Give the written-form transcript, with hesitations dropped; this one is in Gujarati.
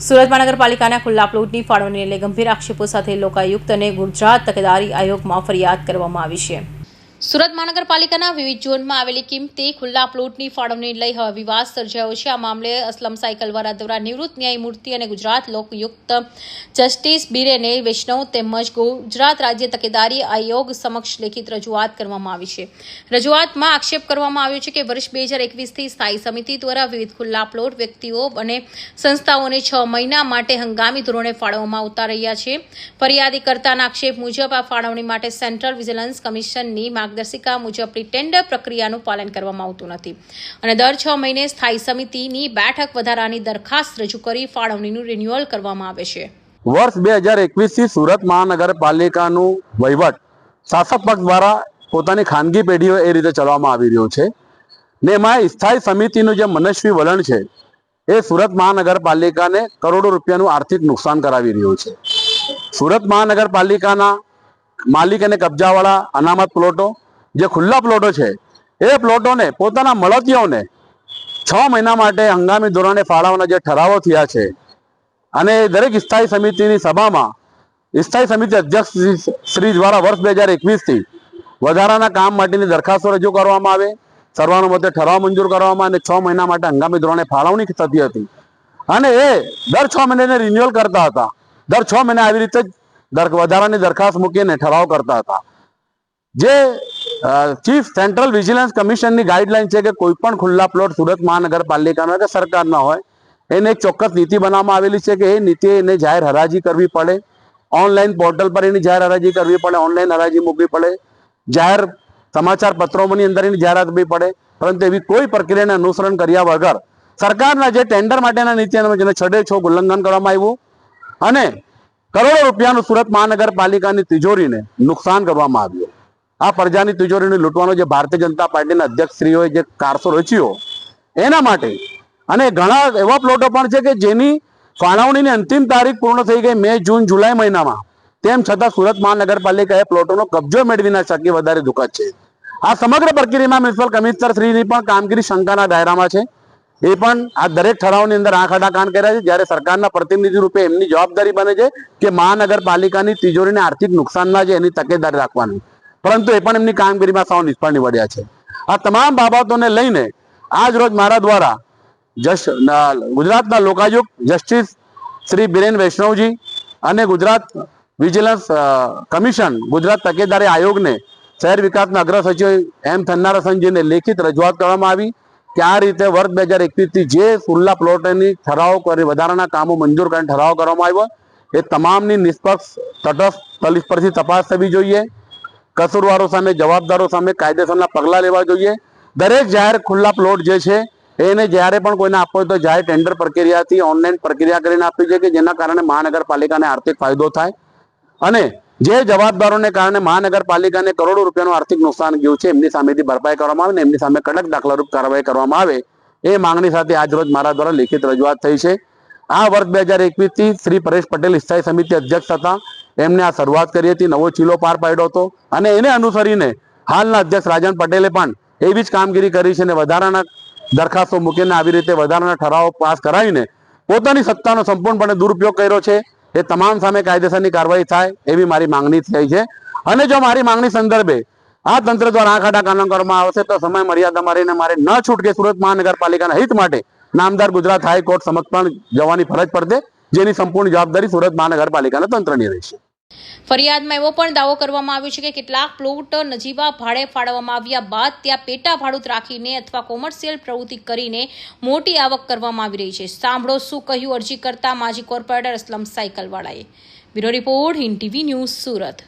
સુરત મહાનગરપાલિકાના ખુલ્લા પ્લોટની ફાળવણીને લઈ ગંભીર આક્ષેપો સાથે લોકાયુક્ત અને ગુજરાત તકેદારી આયોગમાં ફરિયાદ કરવામાં આવી છે। સુરત મહાનગરપાલિકાના વિવિધ ઝોનમાં આવેલી કિંમતી ખુલ્લા પ્લોટની ફાળવણીને લઈ હવે વિવાદ સર્જાયો છે। આ મામલે અસલમ સાયકલવાળા દ્વારા નિવૃત્ત ન્યાયમૂર્તિ અને ગુજરાત લોકાયુક્ત જસ્ટિસ બિરેન વૈષ્ણવ તેમજ ગુજરાત રાજ્ય તકેદારી આયોગ સમક્ષ લેખિત રજૂઆત કરવામાં આવી છે। રજૂઆતમાં આક્ષેપ કરવામાં આવ્યો છે કે વર્ષ 2021થી સ્થાયી સમિતિ દ્વારા વિવિધ ખુલ્લા પ્લોટ વ્યક્તિઓ અને સંસ્થાઓને 6 મહિના માટે હંગામી ધોરણે ફાળવવામાં આવતા રહ્યા છે। ફરિયાદી કરતાના આક્ષેપ મુજબ આ ફાળવણી માટે સેન્ટ્રલ વિજિલન્સ કમિશનની માર્ગદર્શિકા મુજબની ટેન્ડર પ્રક્રિયાનું પાલન કરવામાં આવતું નથી અને દર 6 મહિને સ્થાયી સમિતિની બેઠક વધારાની દરખાસ્ત રજૂ કરી ફાળવણીનું રિન્યુઅલ કરવામાં આવે છે। વર્ષ 2021 થી સુરત મહાનગરપાલિકાનું વહીવટ શાસક પક્ષ દ્વારા પોતાની ખાનગી પેઢીઓ એ રીતે ચલાવવામાં આવી રહ્યો છે ને એમાં સ્થાયી સમિતિનું જે મનસ્વી વલણ છે એ સુરત મહાનગરપાલિકાને કરોડો રૂપિયાનું આર્થિક નુકસાન કરાવી રહ્યું છે। સુરત મહાનગરપાલિકાના માલિક અને કબજાવાળા અનામત પ્લોટો જે ખુલ્લા પ્લોટો છે એ પ્લોટોને પોતાના મળતિયાઓને 6 મહિના માટે હંગામી ધોરણે ફાળવવાના જે ઠરાવો થયા છે અને દરેક સ્થાયી સમિતિની સભામાં સ્થાયી સમિતિ અધ્યક્ષ શ્રી દ્વારા વર્ષ 2021 થી વધારાના કામ માટેની દરખાસ્તો રજૂ કરવામાં આવે, સર્વાનુમતે ઠરાવ મંજૂર કરવામાં અને 6 મહિના માટે હંગામી ધોરણે ફાળવણી થતી હતી અને એ દર 6 મહિને રિન્યુઅલ કરતા હતા। દર 6 મહિને આવી રીતે વધારાની દરખાસ્ત મૂકીને ઠરાવ કરતા હતા। જે ચીફ સેન્ટ્રલ વિજિલન્સ કમિશનની ગાઈડલાઈન છે કે કોઈ પણ ખુલ્લા પ્લોટ સુરત મહાનગરપાલિકાનો કે સરકારના હોય એને એક ચોક્કસ નીતિ બનાવવામાં આવેલી છે કે એ નીતિ એને જાહેર હરાજી કરવી પડે, ઓનલાઈન પોર્ટલ પર એની જાહેર હરાજી કરવી પડે, ઓનલાઈન હરાજી મૂકવી પડે, જાહેર સમાચાર પત્રોની અંદર એની જાહેરાત કરવી પડે, પરંતુ એવી કોઈ પ્રક્રિયાને અનુસરણ કર્યા વગર સરકારના જે ટેન્ડર માટેના નીતિનું જેને છડે છો ઉલ્લંઘન કરવામાં આવ્યું અને કરોડો રૂપિયાનું સુરત મહાનગરપાલિકાની તિજોરીને નુકસાન કરવામાં આવ્યું। આ પ્રજાની તિજોરીને લૂંટવાનો જે ભારતીય જનતા પાર્ટીના અધ્યક્ષશ્રીઓએ જે કારસો રચ્યો એના માટે અને ઘણા એવા પ્લોટો પણ છે કે જેની ફાળવણીની અંતિમ તારીખ પૂર્ણ થઈ ગઈ મે, જૂન, જુલાઈ મહિનામાં, તેમ છતાં સુરત મહાનગરપાલિકાએ પ્લોટોનો કબજો મેળવી ના શકી વધારે દુઃખદ છે। આ સમગ્ર પ્રક્રિયામાં મ્યુનિસિપલ કમિશનર શ્રીની પણ કામગીરી શંકાના દાયરામાં છે। એ પણ આ દરેક ઠરાવની અંદર આંખ આડા કાન કર્યા છે, જ્યારે સરકારના પ્રતિનિધિ રૂપે એમની જવાબદારી બને છે કે મહાનગરપાલિકાની તિજોરીને આર્થિક નુકસાન ના છે એની તકેદારી રાખવાની, પરંતુ એ પણ એમની કામગીરીમાં સાવ નિષ્ફળ નીવડ્યા છે। આ તમામ બાબતોને લઈને આજ રોજ મારા દ્વારા ગુજરાતના લોકાયુક્ત જસ્ટિસ શ્રી બિરેન વૈષ્ણવજી અને ગુજરાત વિજિલન્સ કમિશન, ગુજરાત તકેદારી આયોગને શહેર વિકાસના અગ્ર સચિવ એમ થન્નારસનજીને લેખિત રજૂઆત કરવામાં આવી કે આ રીતે વર્ષ 2021 થી જે ખુલ્લા પ્લોટની ઠરાવો કરી વધારાના કામો મંજૂર કરીને ઠરાવ કરવામાં આવ્યો એ તમામની નિષ્પક્ષ, તટસ્થ, તલસ્પર્શી તપાસ થવી જોઈએ। કસૂરવારો સામે, જવાબદારો સામે કાયદેસરના પગલાં લેવા જોઈએ। દરેક જાહેર ખુલ્લા પ્લોટ જે છે એને જ્યારે પણ કોઈને આપવો હોય તો જાહેર ટેન્ડર પ્રક્રિયાથી ઓનલાઈન પ્રક્રિયા કરીને આપવી જોઈએ કે જેના કારણે મહાનગરપાલિકાને આર્થિક ફાયદો થાય અને જે જવાબદારોને કારણે મહાનગરપાલિકાને કરોડો રૂપિયાનું આર્થિક નુકસાન ગયું છે એમની સામેથી ભરપાઈ કરવામાં આવે ને એમની સામે કડક દાખલારૂપ કાર્યવાહી કરવામાં આવે એ માંગણી સાથે આજરોજ મારા દ્વારા લેખિત રજૂઆત થઈ છે। આ વર્ષ 2021 થી શ્રી પરેશ પટેલ સ્થાયી સમિતિ અધ્યક્ષ હતા, એમને આ શરૂઆત કરી હતી, નવો ચીલો પાર પાડ્યો હતો અને એને અનુસરીને હાલના અધ્યક્ષ રાજન પટેલે પણ એવી જ કામગીરી કરી છે અને વધારાના દરખાસ્તો મૂકીને આવી રીતે વધારાના ઠરાવો પાસ કરાવીને પોતાની સત્તાનો સંપૂર્ણપણે દુરુપયોગ કર્યો છે। એ તમામ સામે કાયદેસરની કાર્યવાહી થાય એવી મારી માંગણી થઈ છે અને જો મારી માંગણી સંદર્ભે આ તંત્ર દ્વારા આંખ આડા કાન કરવામાં આવશે તો સમય મર્યાદા મારીને મારે ન છૂટકે સુરત મહાનગરપાલિકાના હિત માટે નામદાર ગુજરાત હાઈકોર્ટ સમક્ષ પણ જવાની ફરજ પડશે, જેની સંપૂર્ણ જવાબદારી સુરત મહાનગરપાલિકાના તંત્રની રહેશે। ફરિયાદમાં એવો પણ દાવો કરવામાં આવ્યો છે કે કેટલાક પ્લોટ નજીવા ભાડે ફાળવવામાં આવ્યા બાદ ત્યાં પેટા ભાડુત રાખીને અથવા કોમર્શિયલ પ્રવૃત્તિ કરીને મોટી આવક કરવામાં આવી રહી છે। સાંભળો શું કહ્યું અરજી કરતા માજી કોર્પોરેટર અસલમ સાયકલવાળાએ। Bureau report, Hind TV news, Surat.